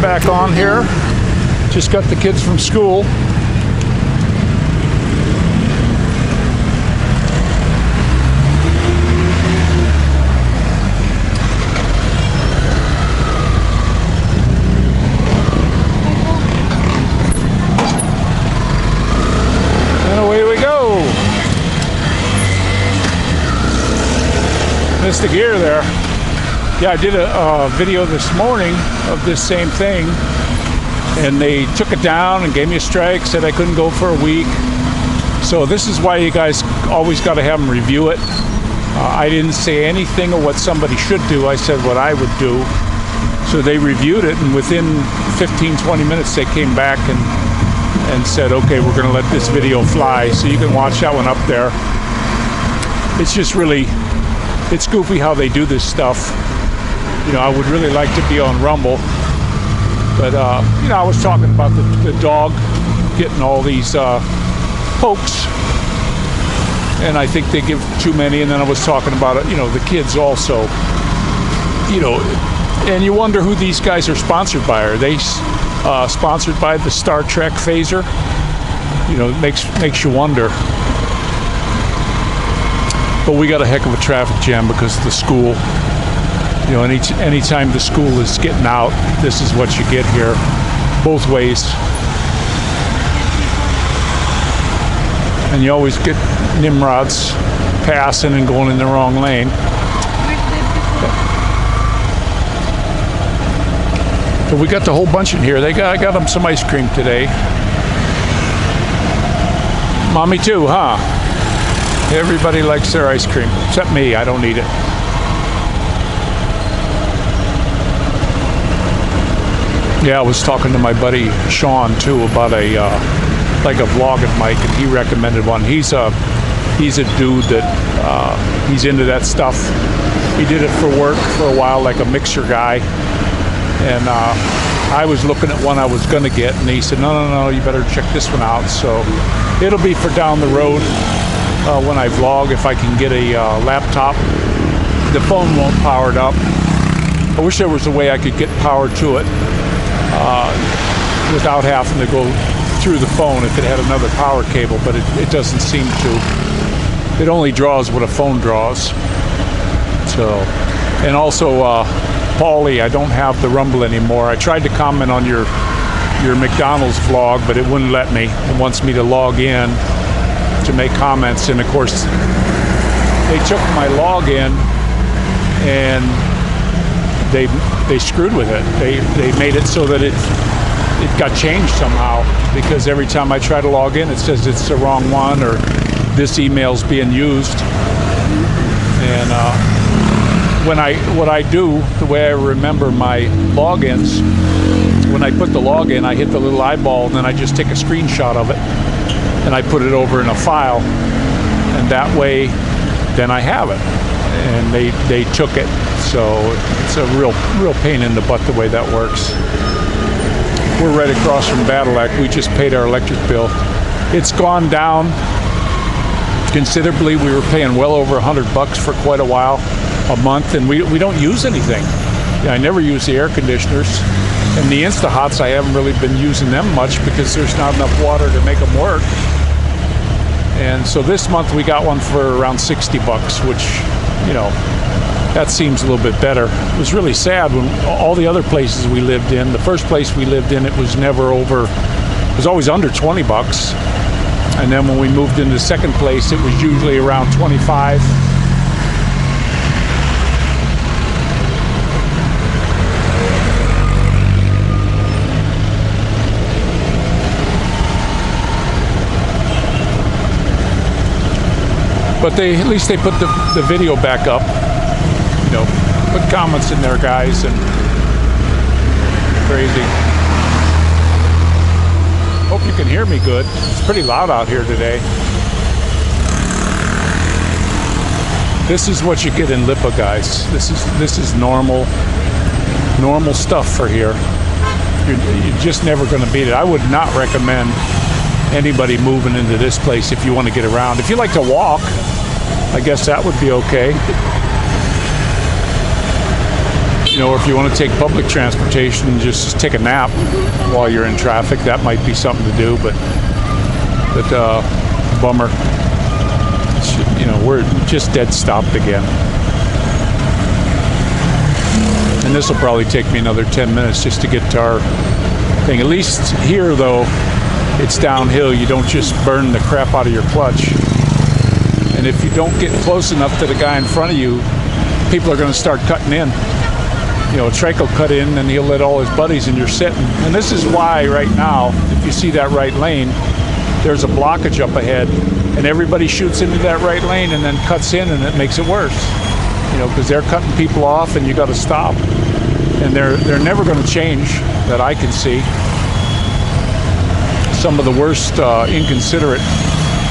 back on here. Just got the kids from school. And away we go. Missed the gear there. Yeah, I did a video this morning of this same thing, and they took it down and gave me a strike, said I couldn't go for a week. So this is why you guys always got to have them review it. I didn't say anything of what somebody should do. I said what I would do. So they reviewed it, and within 15-20 minutes they came back and said, okay, we're going to let this video fly. So you can watch that one up there. It's just really, it's goofy how they do this stuff. You know, I would really like to be on Rumble, but you know, I was talking about the dog getting all these pokes, and I think they give too many. And then I was talking about it, you know, the kids also, you know, and you wonder who these guys are sponsored by. Are they sponsored by the Star Trek phaser? You know, it makes you wonder. But we got a heck of a traffic jam because of the school. You know, anytime the school is getting out, this is what you get here, both ways. And you always get Nimrods passing and going in the wrong lane. But we got the whole bunch in here. I got them some ice cream today. Mommy too, huh? Everybody likes their ice cream, except me. I don't need it. Yeah, I was talking to my buddy Sean too about like a vlogging mic, and he recommended one. He's a dude that he's into that stuff. He did it for work for a while, like a mixer guy. And I was looking at one I was gonna get, and he said, no, you better check this one out. So it'll be for down the road when I vlog, if I can get a laptop. The phone won't power it up. I wish there was a way I could get power to it without having to go through the phone if it had another power cable, but it doesn't seem to. It only draws what a phone draws. So, and also, Paulie, I don't have the Rumble anymore. I tried to comment on your McDonald's vlog, but it wouldn't let me. It wants me to log in to make comments, and of course, they took my login and they screwed with it. They made it so that it got changed somehow, because every time I try to log in, it says it's the wrong one, or this email's being used. And what I do, the way I remember my logins, when I put the login, I hit the little eyeball, and then I just take a screenshot of it, and I put it over in a file, and that way, then I have it. And they took it, so it's a real pain in the butt the way that works. We're right across from Badillac. We just paid our electric bill. It's gone down considerably. We were paying well over $100 for quite a while a month, and we don't use anything. I never use the air conditioners, and the Instahots, I haven't really been using them much because there's not enough water to make them work. And so this month we got one for around $60, which, you know, that seems a little bit better. It was really sad when all the other places we lived in, the first place we lived in, it was never over, it was always under $20. And then when we moved into the second place, it was usually around 25. But at least they put the video back up. You know, put comments in there, guys, and crazy. Hope you can hear me good. It's pretty loud out here today. This is what you get in Lipa, guys. This is normal stuff for here. You're just never going to beat it. I would not recommend anybody moving into this place if you want to get around. If you like to walk, I guess that would be okay. Or if you want to take public transportation, just take a nap while you're in traffic. That might be something to do, but bummer. We're just dead stopped again. And this will probably take me another 10 minutes just to get to our thing. At least here, though, it's downhill. You don't just burn the crap out of your clutch. And if you don't get close enough to the guy in front of you, people are going to start cutting in. Trike will cut in and he'll let all his buddies, and you're sitting. And this is why right now, if you see that right lane, there's a blockage up ahead, and everybody shoots into that right lane and then cuts in, and it makes it worse. Because they're cutting people off, and you got to stop. And they're never going to change that I can see. Some of the worst inconsiderate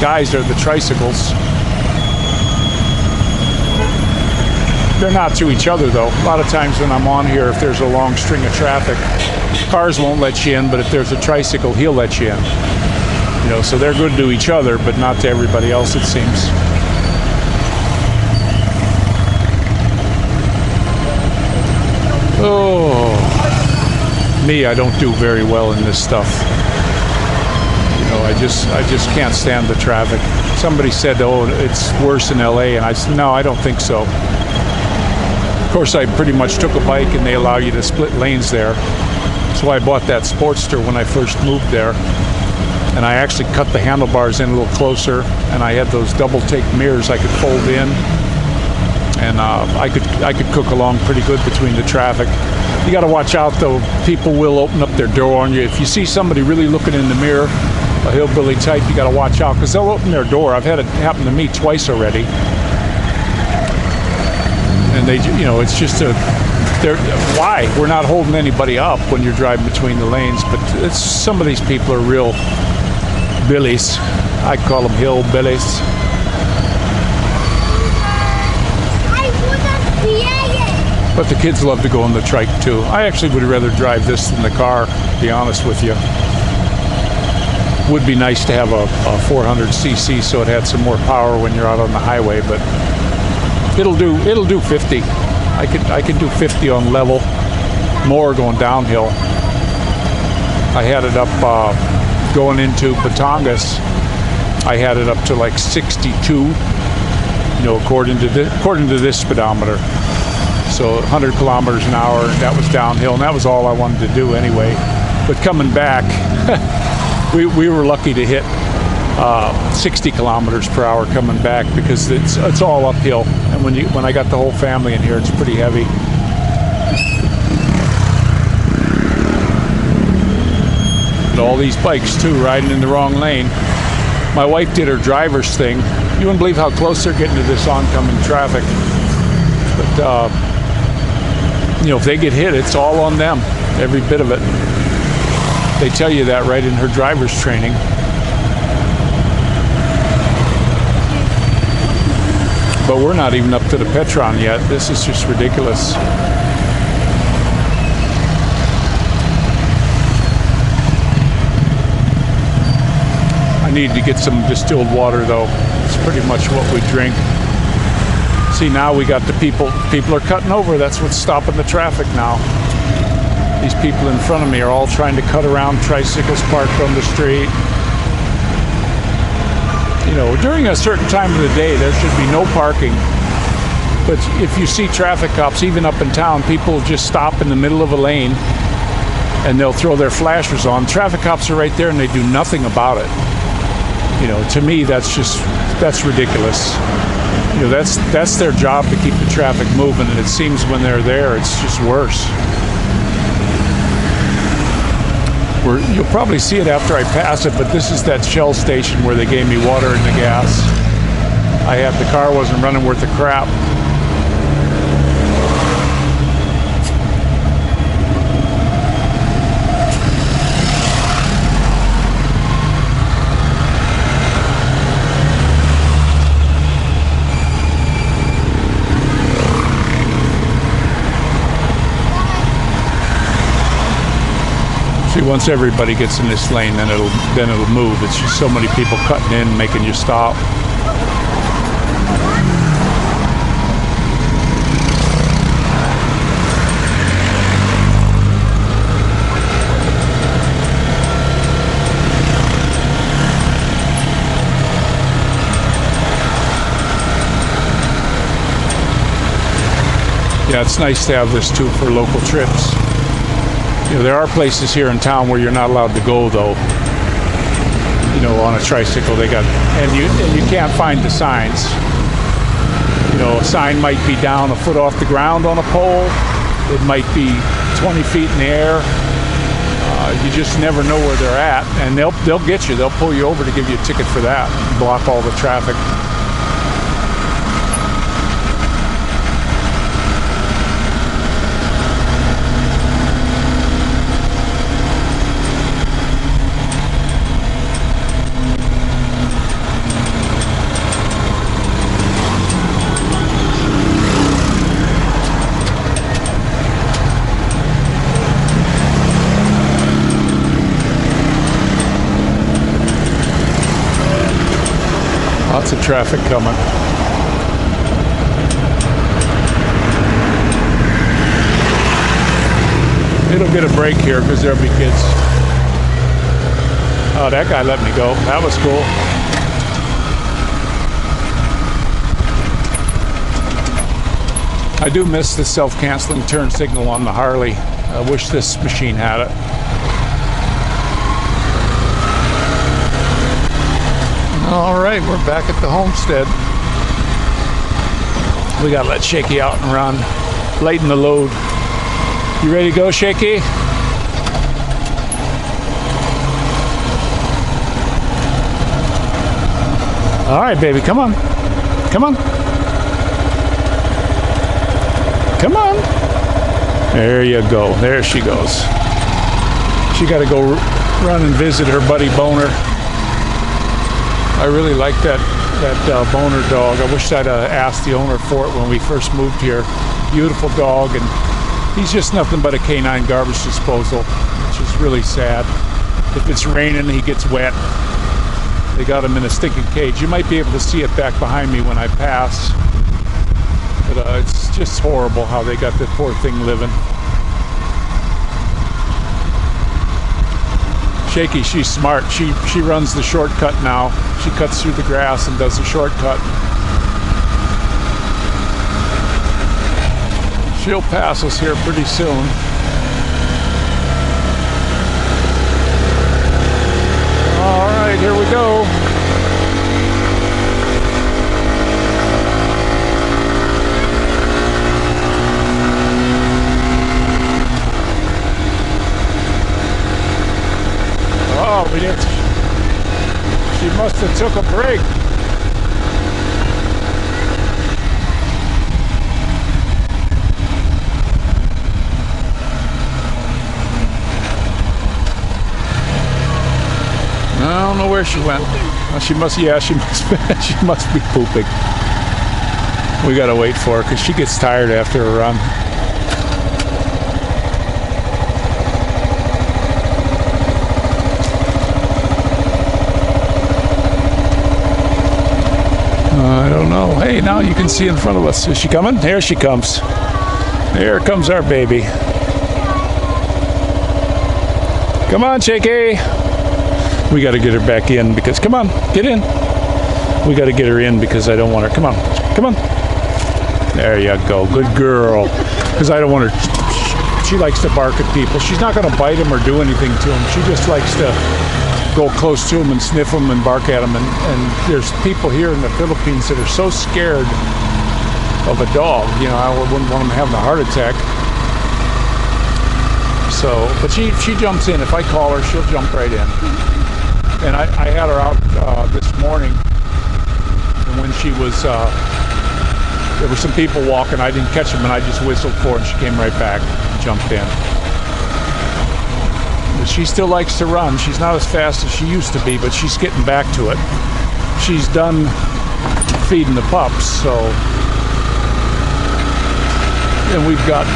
guys are the tricycles. They're not to each other, though. A lot of times when I'm on here, if there's a long string of traffic, cars won't let you in, but if there's a tricycle, he'll let you in. So they're good to each other, but not to everybody else, it seems. Oh, me, I don't do very well in this stuff. I just can't stand the traffic. Somebody said, oh, it's worse in LA, and I said, no, I don't think so. Of course, I pretty much took a bike, and they allow you to split lanes there. So I bought that Sportster when I first moved there. And I actually cut the handlebars in a little closer, and I had those double take mirrors I could fold in. And I could cook along pretty good between the traffic. You got to watch out, though. People will open up their door on you. If you see somebody really looking in the mirror, a hillbilly type, you got to watch out, because they'll open their door. I've had it happen to me twice already. And they, it's just why? We're not holding anybody up when you're driving between the lanes, but some of these people are real billies. I call them hillbillies. But the kids love to go on the trike too. I actually would rather drive this than the car, to be honest with you. Would be nice to have a 400cc so it had some more power when you're out on the highway, but it'll do 50. I could do 50 on level, more going downhill. I had it up going into Batangas. I had it up to like 62, according to this speedometer. So 100 kilometers an hour, and that was downhill, and that was all I wanted to do anyway. But coming back, we were lucky to hit 60 kilometers per hour coming back, because it's all uphill, and when I got the whole family in here, it's pretty heavy. But all these bikes too, riding in the wrong lane. My wife did her driver's thing. You wouldn't believe how close they're getting to this oncoming traffic. But if they get hit, it's all on them, every bit of it. They tell you that right in her driver's training. But we're not even up to the Petron yet. This is just ridiculous. I need to get some distilled water, though. It's pretty much what we drink. See, now we got the people are cutting over. That's what's stopping the traffic now. These people in front of me are all trying to cut around tricycles parked on the street. During a certain time of the day, there should be no parking. But if you see traffic cops, even up in town, people just stop in the middle of a lane and they'll throw their flashers on. Traffic cops are right there and they do nothing about it. To me, that's ridiculous. That's their job, to keep the traffic moving, and it seems when they're there, it's just worse. You'll probably see it after I pass it, but this is that Shell station where they gave me water and the gas. The car wasn't running worth a crap. See, once everybody gets in this lane, then it'll move. It's just so many people cutting in, making you stop. Yeah, it's nice to have this too for local trips. You know, there are places here in town where you're not allowed to go though. You know, on a tricycle they got, and you can't find the signs. You know, a sign might be down a foot off the ground on a pole. It might be 20 feet in the air. You just never know where they're at, and they'll get you. They'll pull you over to give you a ticket for that, block all the traffic. Lots of traffic coming. It'll get a break here because there'll be kids. Oh, that guy let me go. That was cool. I do miss the self-canceling turn signal on the Harley. I wish this machine had it. All right, we're back at the homestead. We gotta let Shaky out and run, lighten the load. You ready to go, Shaky? All right, baby, come on. Come on. Come on. There you go. There she goes. She gotta go run and visit her buddy Boner. I really like that Boner dog. I wish I'd asked the owner for it when we first moved here. Beautiful dog, and he's just nothing but a canine garbage disposal, which is really sad. If it's raining, he gets wet. They got him in a stinking cage. You might be able to see it back behind me when I pass, but it's just horrible how they got the poor thing living. Shaky, she's smart. She runs the shortcut now. She cuts through the grass and does the shortcut. She'll pass us here pretty soon. All right, here we go. Oh, we didn't. She must have took a break. I don't know where she went. She must. Yeah, she must. She must be pooping. We gotta wait for her because she gets tired after a run. I don't know. Hey, now you can see in front of us. Is she coming? There she comes. There comes our baby. Come on, Shaky. We got to get her back in because, come on, get in. We got to get her in because I don't want her. Come on, come on. There you go. Good girl. Because I don't want her. She likes to bark at people. She's not going to bite them or do anything to them. She just likes to go close to them and sniff them and bark at them. And there's people here in the Philippines that are so scared of a dog. You know, I wouldn't want them having a heart attack. So, but she jumps in. If I call her, she'll jump right in. And I had her out this morning, and when she was, there were some people walking. I didn't catch them, and I just whistled for her, and she came right back, jumped in. But she still likes to run. She's not as fast as she used to be, but she's getting back to it. She's done feeding the pups, so, and we've got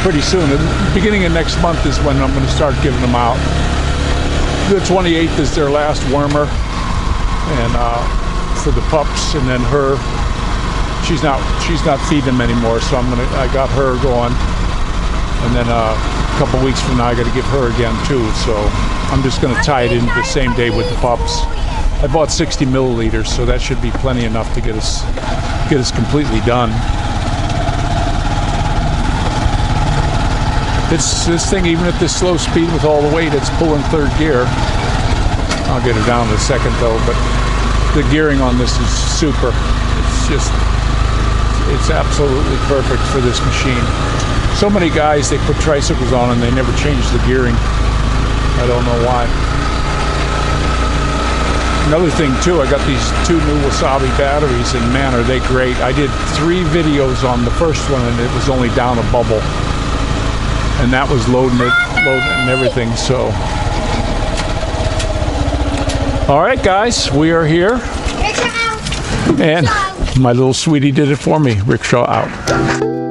pretty soon. The beginning of next month is when I'm going to start giving them out. The 28th is their last wormer, and for the pups, and then her. She's not feeding them anymore, so I got her going, and then a couple weeks from now I got to give her again too. So I'm just going to tie it in the same day with the pups. I bought 60 milliliters, so that should be plenty enough to get us completely done. This thing, even at this slow speed with all the weight, it's pulling third gear. I'll get it down in a second though, but the gearing on this is super. It's absolutely perfect for this machine. So many guys, they put tricycles on and they never change the gearing. I don't know why. Another thing too, I got these 2 new Wasabi batteries, and man, are they great. I did 3 videos on the first one and it was only down a bubble. And that was loading and everything, so. All right, guys, we are here. And my little sweetie did it for me. Rickshaw out.